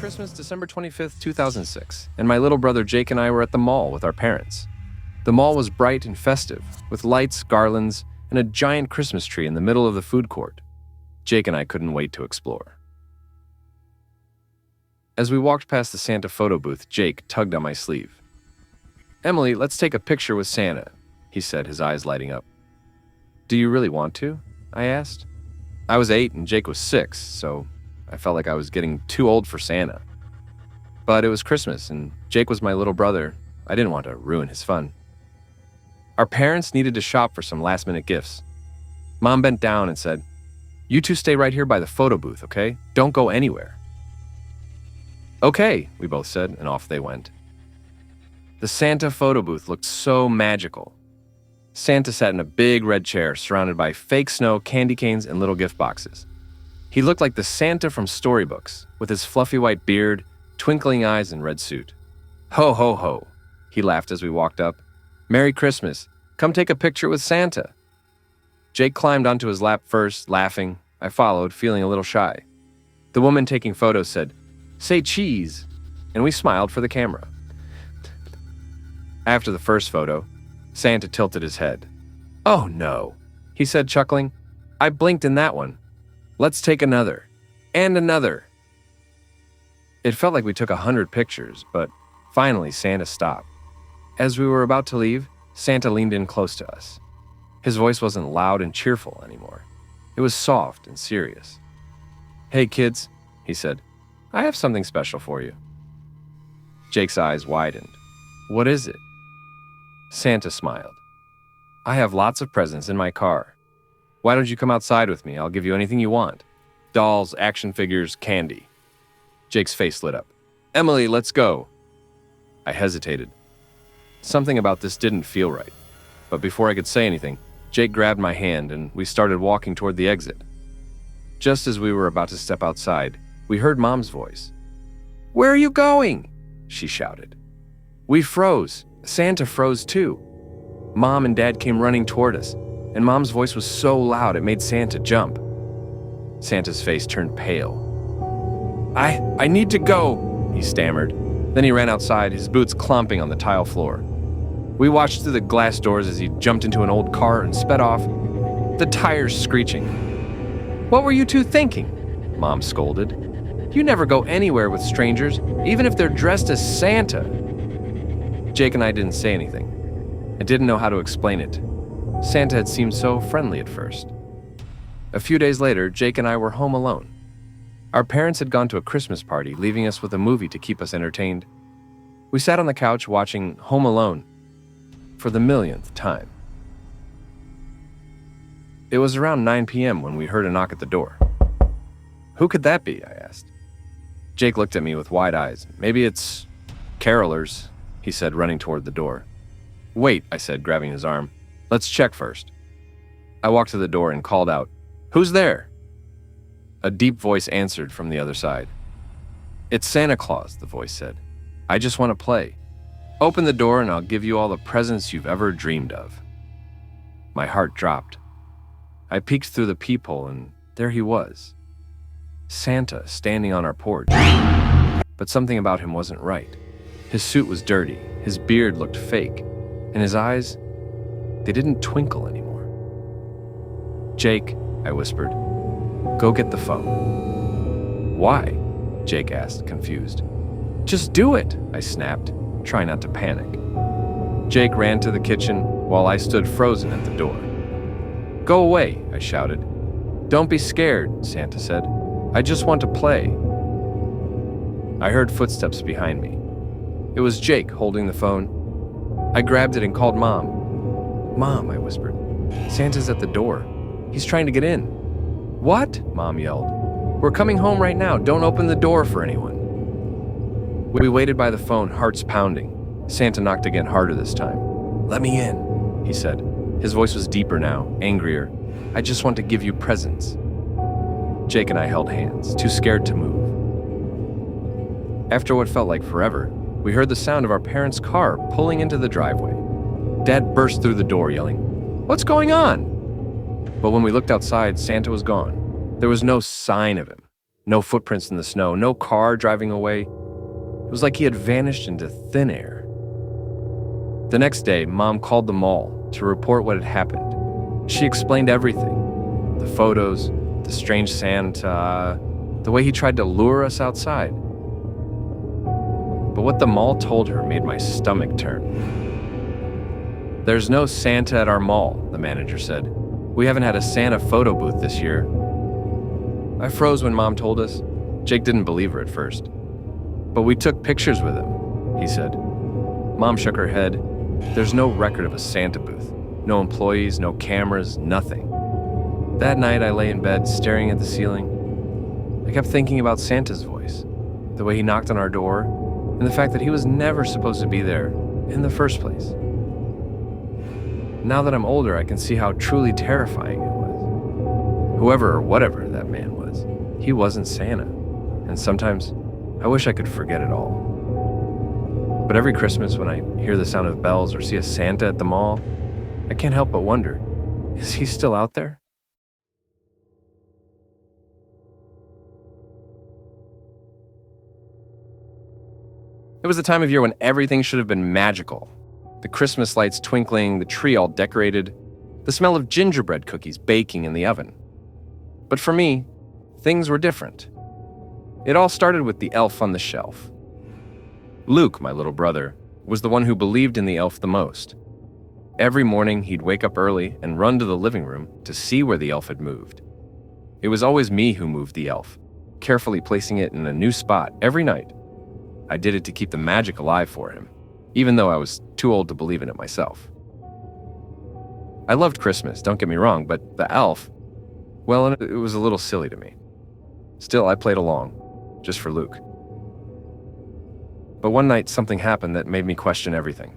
Christmas, December 25th, 2006, and my little brother Jake and I were at the mall with our parents. The mall was bright and festive, with lights, garlands, and a giant Christmas tree in the middle of the food court. Jake and I couldn't wait to explore. As we walked past the Santa photo booth, Jake tugged on my sleeve. "Emily, let's take a picture with Santa," he said, his eyes lighting up. "Do you really want to?" I asked. I was 8 and Jake was 6, so I felt like I was getting too old for Santa. But it was Christmas, and Jake was my little brother. I didn't want to ruin his fun. Our parents needed to shop for some last-minute gifts. Mom bent down and said, "You two stay right here by the photo booth, okay? Don't go anywhere." "Okay," we both said, and off they went. The Santa photo booth looked so magical. Santa sat in a big red chair surrounded by fake snow, candy canes, and little gift boxes. He looked like the Santa from storybooks, with his fluffy white beard, twinkling eyes, and red suit. "Ho, ho, ho," he laughed as we walked up. "Merry Christmas. Come take a picture with Santa." Jake climbed onto his lap first, laughing. I followed, feeling a little shy. The woman taking photos said, "Say cheese," and we smiled for the camera. After the first photo, Santa tilted his head. "Oh no," he said, chuckling. "I blinked in that one. Let's take another. And another." It felt like we took 100 pictures, but finally Santa stopped. As we were about to leave, Santa leaned in close to us. His voice wasn't loud and cheerful anymore. It was soft and serious. "Hey kids," he said, "I have something special for you." Jake's eyes widened. "What is it?" Santa smiled. "I have lots of presents in my car. Why don't you come outside with me? I'll give you anything you want. Dolls, action figures, candy." Jake's face lit up. "Emily, let's go." I hesitated. Something about this didn't feel right. But before I could say anything, Jake grabbed my hand and we started walking toward the exit. Just as we were about to step outside, we heard Mom's voice. "Where are you going?" she shouted. We froze. Santa froze too. Mom and Dad came running toward us, and Mom's voice was so loud it made Santa jump. Santa's face turned pale. I need to go," he stammered. Then he ran outside, his boots clomping on the tile floor. We watched through the glass doors as he jumped into an old car and sped off, the tires screeching. "What were you two thinking?" Mom scolded. "You never go anywhere with strangers, even if they're dressed as Santa." Jake and I didn't say anything. I didn't know how to explain it. Santa had seemed so friendly at first. A few days later, Jake and I were home alone. Our parents had gone to a Christmas party, leaving us with a movie to keep us entertained. We sat on the couch watching Home Alone for the millionth time. It was around 9 p.m. when we heard a knock at the door. "Who could that be?" I asked. Jake looked at me with wide eyes. "Maybe it's carolers," he said, running toward the door. "Wait," I said, grabbing his arm. "Let's check first." I walked to the door and called out, "Who's there?" A deep voice answered from the other side. "It's Santa Claus," the voice said. "I just want to play. Open the door and I'll give you all the presents you've ever dreamed of." My heart dropped. I peeked through the peephole and there he was. Santa standing on our porch. But something about him wasn't right. His suit was dirty, his beard looked fake, and his eyes, they didn't twinkle anymore. "Jake," I whispered, "go get the phone." "Why?" Jake asked, confused. "Just do it," I snapped, trying not to panic. Jake ran to the kitchen while I stood frozen at the door. "Go away," I shouted. "Don't be scared," Santa said. "I just want to play." I heard footsteps behind me. It was Jake holding the phone. I grabbed it and called Mom. "Mom," I whispered, "Santa's at the door. He's trying to get in." "What?" Mom yelled. "We're coming home right now. Don't open the door for anyone." We waited by the phone, hearts pounding. Santa knocked again, harder this time. "Let me in," he said. His voice was deeper now, angrier. "I just want to give you presents." Jake and I held hands, too scared to move. After what felt like forever, we heard the sound of our parents' car pulling into the driveway. Dad burst through the door, yelling, "What's going on?" But when we looked outside, Santa was gone. There was no sign of him. No footprints in the snow, no car driving away. It was like he had vanished into thin air. The next day, Mom called the mall to report what had happened. She explained everything: the photos, the strange Santa, the way he tried to lure us outside. But what the mall told her made my stomach turn. "There's no Santa at our mall," the manager said. "We haven't had a Santa photo booth this year." I froze when Mom told us. Jake didn't believe her at first. "But we took pictures with him," he said. Mom shook her head. "There's no record of a Santa booth. No employees, no cameras, nothing." That night I lay in bed staring at the ceiling. I kept thinking about Santa's voice, the way he knocked on our door, and the fact that he was never supposed to be there in the first place. Now that I'm older, I can see how truly terrifying it was. Whoever or whatever that man was, he wasn't Santa, and sometimes I wish I could forget it all. But every Christmas when I hear the sound of bells or see a Santa at the mall, I can't help but wonder, is he still out there? It was the time of year when everything should have been magical. The Christmas lights twinkling, the tree all decorated, the smell of gingerbread cookies baking in the oven. But for me, things were different. It all started with the elf on the shelf. Luke, my little brother, was the one who believed in the elf the most. Every morning, he'd wake up early and run to the living room to see where the elf had moved. It was always me who moved the elf, carefully placing it in a new spot every night. I did it to keep the magic alive for him, even though I was too old to believe in it myself. I loved Christmas, don't get me wrong, but the elf, well, it was a little silly to me. Still, I played along, just for Luke. But one night, something happened that made me question everything.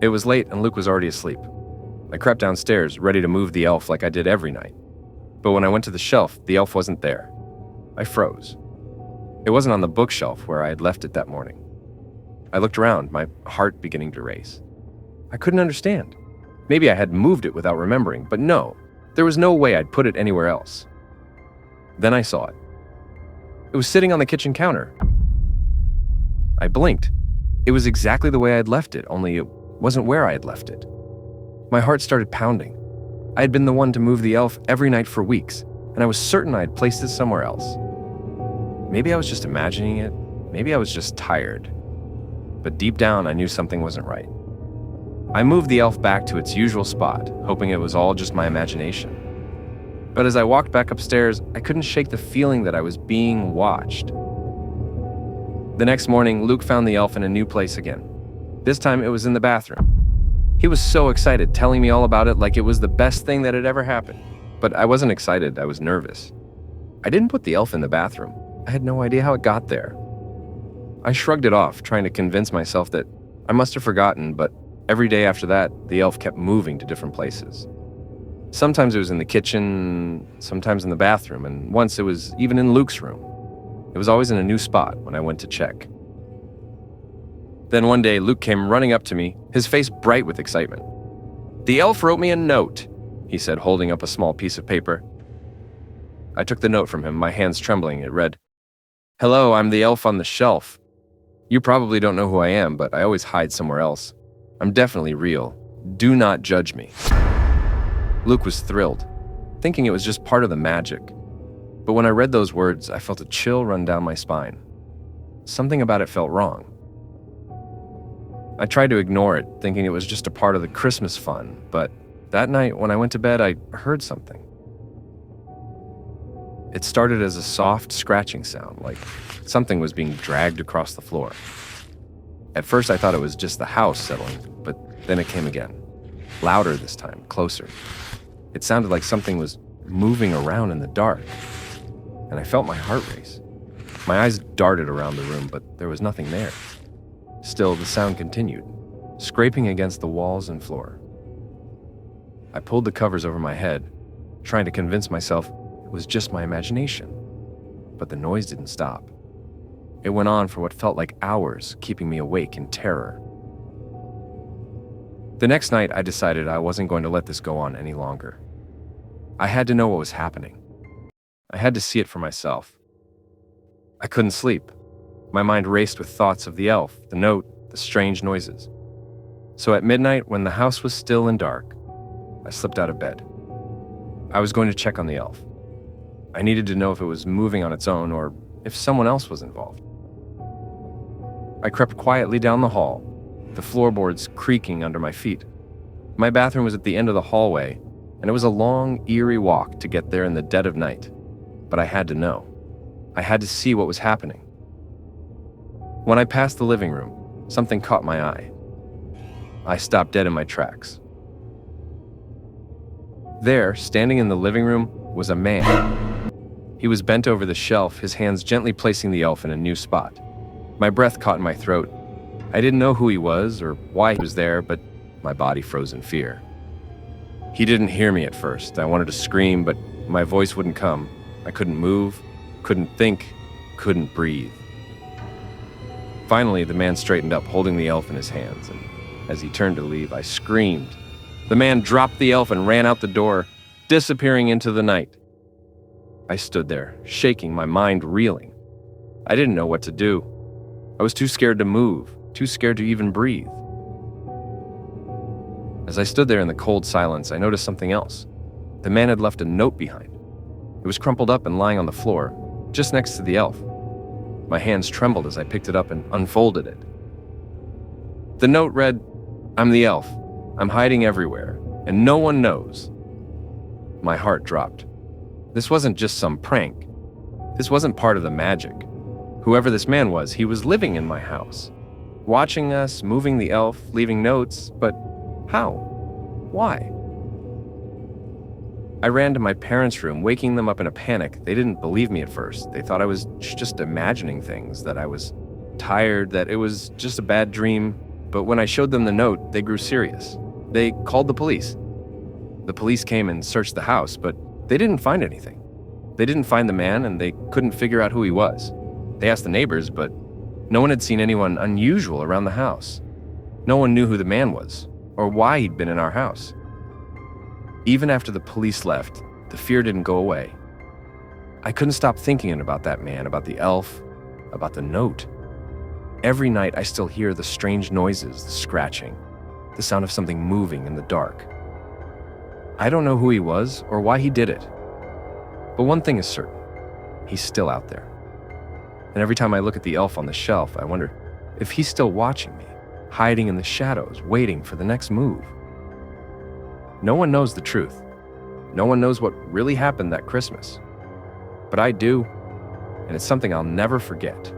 It was late and Luke was already asleep. I crept downstairs, ready to move the elf like I did every night. But when I went to the shelf, the elf wasn't there. I froze. It wasn't on the bookshelf where I had left it that morning. I looked around, my heart beginning to race. I couldn't understand. Maybe I had moved it without remembering, but no, there was no way I'd put it anywhere else. Then I saw it. It was sitting on the kitchen counter. I blinked. It was exactly the way I had left it, only it wasn't where I had left it. My heart started pounding. I had been the one to move the elf every night for weeks, and I was certain I had placed it somewhere else. Maybe I was just imagining it. Maybe I was just tired. But deep down, I knew something wasn't right. I moved the elf back to its usual spot, hoping it was all just my imagination. But as I walked back upstairs, I couldn't shake the feeling that I was being watched. The next morning, Luke found the elf in a new place again. This time, it was in the bathroom. He was so excited, telling me all about it like it was the best thing that had ever happened. But I wasn't excited, I was nervous. I didn't put the elf in the bathroom. I had no idea how it got there. I shrugged it off, trying to convince myself that I must have forgotten, but every day after that, the elf kept moving to different places. Sometimes it was in the kitchen, sometimes in the bathroom, and once it was even in Luke's room. It was always in a new spot when I went to check. Then one day, Luke came running up to me, his face bright with excitement. "The elf wrote me a note," he said, holding up a small piece of paper. I took the note from him, my hands trembling. It read, "Hello, I'm the elf on the shelf. You probably don't know who I am, but I always hide somewhere else. I'm definitely real. Do not judge me." Luke was thrilled, thinking it was just part of the magic. But when I read those words, I felt a chill run down my spine. Something about it felt wrong. I tried to ignore it, thinking it was just a part of the Christmas fun, but that night when I went to bed, I heard something. It started as a soft scratching sound, like something was being dragged across the floor. At first, I thought it was just the house settling, but then it came again. Louder this time, closer. It sounded like something was moving around in the dark, and I felt my heart race. My eyes darted around the room, but there was nothing there. Still, the sound continued, scraping against the walls and floor. I pulled the covers over my head, trying to convince myself it was just my imagination. But the noise didn't stop. It went on for what felt like hours, keeping me awake in terror. The next night, I decided I wasn't going to let this go on any longer. I had to know what was happening. I had to see it for myself. I couldn't sleep. My mind raced with thoughts of the elf, the note, the strange noises. So at midnight, when the house was still and dark, I slipped out of bed. I was going to check on the elf. I needed to know if it was moving on its own or if someone else was involved. I crept quietly down the hall, the floorboards creaking under my feet. My bathroom was at the end of the hallway, and it was a long, eerie walk to get there in the dead of night. But I had to know. I had to see what was happening. When I passed the living room, something caught my eye. I stopped dead in my tracks. There, standing in the living room, was a man. He was bent over the shelf, his hands gently placing the elf in a new spot. My breath caught in my throat. I didn't know who he was or why he was there, but my body froze in fear. He didn't hear me at first. I wanted to scream, but my voice wouldn't come. I couldn't move, couldn't think, couldn't breathe. Finally, the man straightened up, holding the elf in his hands, and as he turned to leave, I screamed. The man dropped the elf and ran out the door, disappearing into the night. I stood there, shaking, my mind reeling. I didn't know what to do. I was too scared to move, too scared to even breathe. As I stood there in the cold silence, I noticed something else. The man had left a note behind. It was crumpled up and lying on the floor, just next to the elf. My hands trembled as I picked it up and unfolded it. The note read, "I'm the elf. I'm hiding everywhere, and no one knows." My heart dropped. This wasn't just some prank. This wasn't part of the magic. Whoever this man was, he was living in my house, watching us, moving the elf, leaving notes, but how? Why? I ran to my parents' room, waking them up in a panic. They didn't believe me at first. They thought I was just imagining things, that I was tired, that it was just a bad dream. But when I showed them the note, they grew serious. They called the police. The police came and searched the house, but they didn't find anything. They didn't find the man, and they couldn't figure out who he was. They asked the neighbors, but no one had seen anyone unusual around the house. No one knew who the man was, or why he'd been in our house. Even after the police left, the fear didn't go away. I couldn't stop thinking about that man, about the elf, about the note. Every night I still hear the strange noises, the scratching, the sound of something moving in the dark. I don't know who he was or why he did it. But one thing is certain, he's still out there. And every time I look at the elf on the shelf, I wonder if he's still watching me, hiding in the shadows, waiting for the next move. No one knows the truth. No one knows what really happened that Christmas. But I do, and it's something I'll never forget.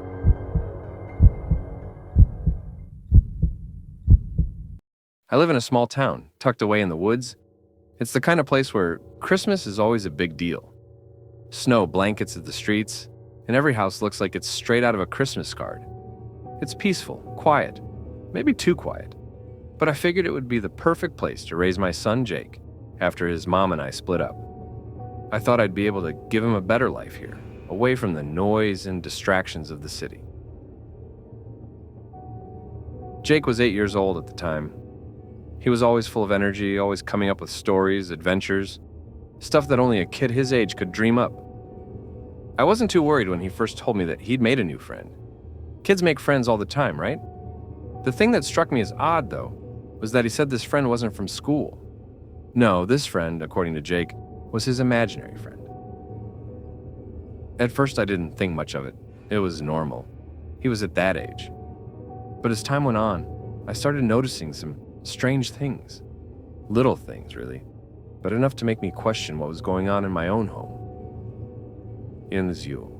I live in a small town, tucked away in the woods. It's the kind of place where Christmas is always a big deal. Snow blankets at the streets, and every house looks like it's straight out of a Christmas card. It's peaceful, quiet, maybe too quiet. But I figured it would be the perfect place to raise my son Jake after his mom and I split up. I thought I'd be able to give him a better life here, away from the noise and distractions of the city. Jake was 8 years old at the time. He was always full of energy, always coming up with stories, adventures, stuff that only a kid his age could dream up. I wasn't too worried when he first told me that he'd made a new friend. Kids make friends all the time, right? The thing that struck me as odd, though, was that he said this friend wasn't from school. No, this friend, according to Jake, was his imaginary friend. At first, I didn't think much of it. It was normal. He was at that age. But as time went on, I started noticing some strange things. Little things, really, but enough to make me question what was going on in my own home. In the zoo.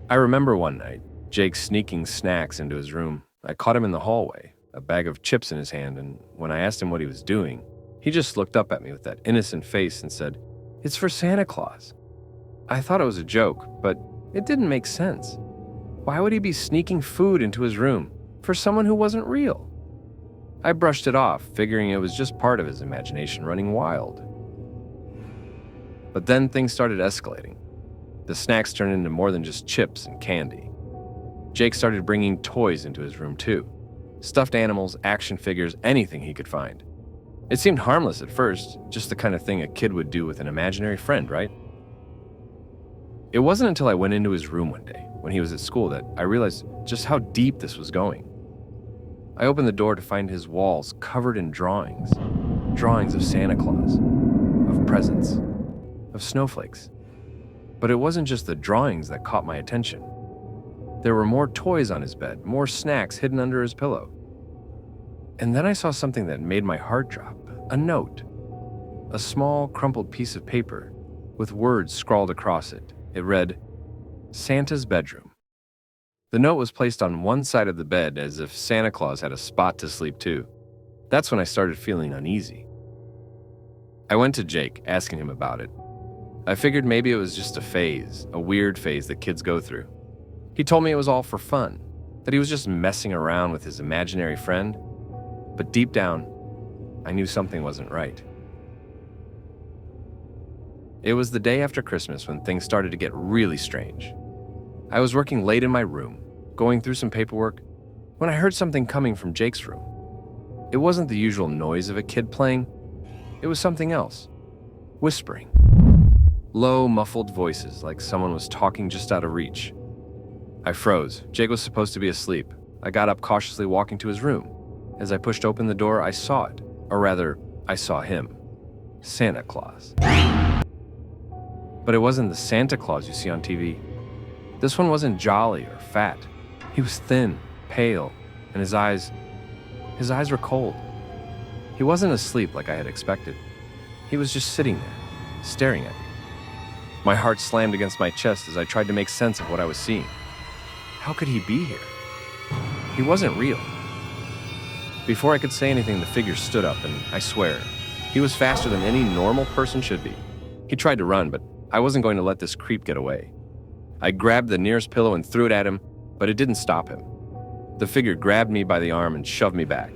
I remember one night, Jake sneaking snacks into his room. I caught him in the hallway, a bag of chips in his hand, and when I asked him what he was doing, he just looked up at me with that innocent face and said, "It's for Santa Claus." I thought it was a joke, but it didn't make sense. Why would he be sneaking food into his room for someone who wasn't real? I brushed it off, figuring it was just part of his imagination running wild. But then things started escalating. The snacks turned into more than just chips and candy. Jake started bringing toys into his room too. Stuffed animals, action figures, anything he could find. It seemed harmless at first, just the kind of thing a kid would do with an imaginary friend, right? It wasn't until I went into his room one day when he was at school that I realized just how deep this was going. I opened the door to find his walls covered in drawings. Drawings of Santa Claus, of presents, of snowflakes. But it wasn't just the drawings that caught my attention. There were more toys on his bed, more snacks hidden under his pillow. And then I saw something that made my heart drop. A note. A small, crumpled piece of paper with words scrawled across it. It read, "Santa's bedroom." The note was placed on one side of the bed as if Santa Claus had a spot to sleep too. That's when I started feeling uneasy. I went to Jake, asking him about it. I figured maybe it was just a phase, a weird phase that kids go through. He told me it was all for fun, that he was just messing around with his imaginary friend. But deep down, I knew something wasn't right. It was the day after Christmas when things started to get really strange. I was working late in my room, going through some paperwork, when I heard something coming from Jake's room. It wasn't the usual noise of a kid playing. It was something else. Whispering. Low, muffled voices like someone was talking just out of reach. I froze. Jake was supposed to be asleep. I got up, cautiously walking to his room. As I pushed open the door, I saw it. Or rather, I saw him. Santa Claus. But it wasn't the Santa Claus you see on TV. This one wasn't jolly or fat. He was thin, pale, and his eyes were cold. He wasn't asleep like I had expected. He was just sitting there, staring at me. My heart slammed against my chest as I tried to make sense of what I was seeing. How could he be here? He wasn't real. Before I could say anything, the figure stood up, and I swear, he was faster than any normal person should be. He tried to run, but I wasn't going to let this creep get away. I grabbed the nearest pillow and threw it at him, but it didn't stop him. The figure grabbed me by the arm and shoved me back.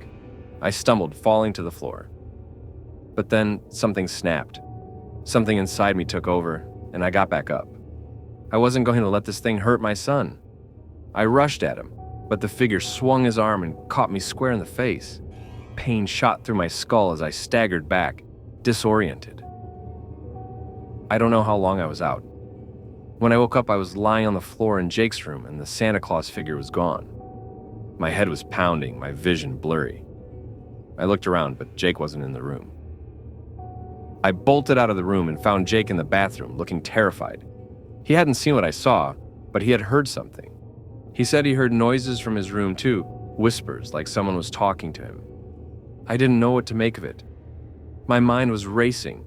I stumbled, falling to the floor. But then something snapped. Something inside me took over, and I got back up. I wasn't going to let this thing hurt my son. I rushed at him, but the figure swung his arm and caught me square in the face. Pain shot through my skull as I staggered back, disoriented. I don't know how long I was out. When I woke up, I was lying on the floor in Jake's room, and the Santa Claus figure was gone. My head was pounding, my vision blurry. I looked around, but Jake wasn't in the room. I bolted out of the room and found Jake in the bathroom, looking terrified. He hadn't seen what I saw, but he had heard something. He said he heard noises from his room too, whispers like someone was talking to him. I didn't know what to make of it. My mind was racing.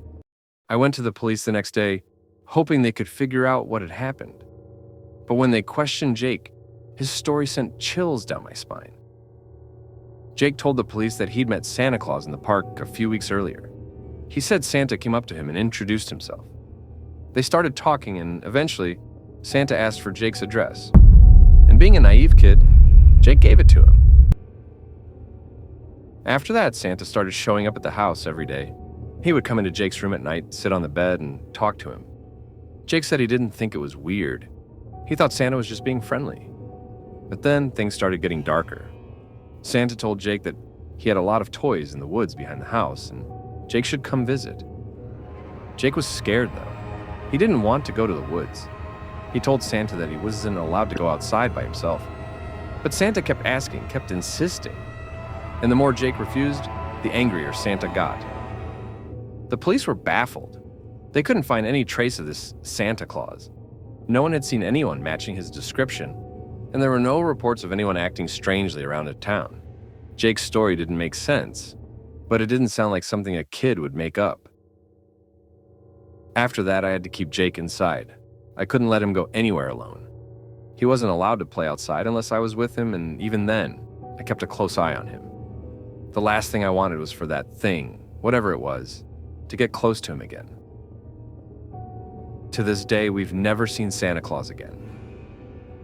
I went to the police the next day, hoping they could figure out what had happened. But when they questioned Jake, his story sent chills down my spine. Jake told the police that he'd met Santa Claus in the park a few weeks earlier. He said Santa came up to him and introduced himself. They started talking, and eventually, Santa asked for Jake's address. And being a naive kid, Jake gave it to him. After that, Santa started showing up at the house every day. He would come into Jake's room at night, sit on the bed, and talk to him. Jake said he didn't think it was weird. He thought Santa was just being friendly. But then things started getting darker. Santa told Jake that he had a lot of toys in the woods behind the house, and Jake should come visit. Jake was scared, though. He didn't want to go to the woods. He told Santa that he wasn't allowed to go outside by himself. But Santa kept asking, kept insisting. And the more Jake refused, the angrier Santa got. The police were baffled. They couldn't find any trace of this Santa Claus. No one had seen anyone matching his description, and there were no reports of anyone acting strangely around the town. Jake's story didn't make sense, but it didn't sound like something a kid would make up. After that, I had to keep Jake inside. I couldn't let him go anywhere alone. He wasn't allowed to play outside unless I was with him, and even then, I kept a close eye on him. The last thing I wanted was for that thing, whatever it was, to get close to him again. To this day, we've never seen Santa Claus again.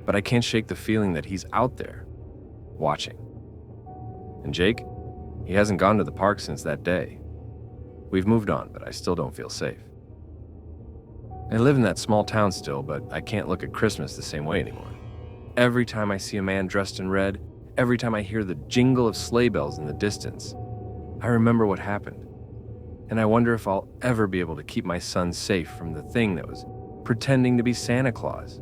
But I can't shake the feeling that he's out there, watching. And Jake, he hasn't gone to the park since that day. We've moved on, but I still don't feel safe. I live in that small town still, but I can't look at Christmas the same way anymore. Every time I see a man dressed in red, every time I hear the jingle of sleigh bells in the distance, I remember what happened. And I wonder if I'll ever be able to keep my son safe from the thing that was pretending to be Santa Claus.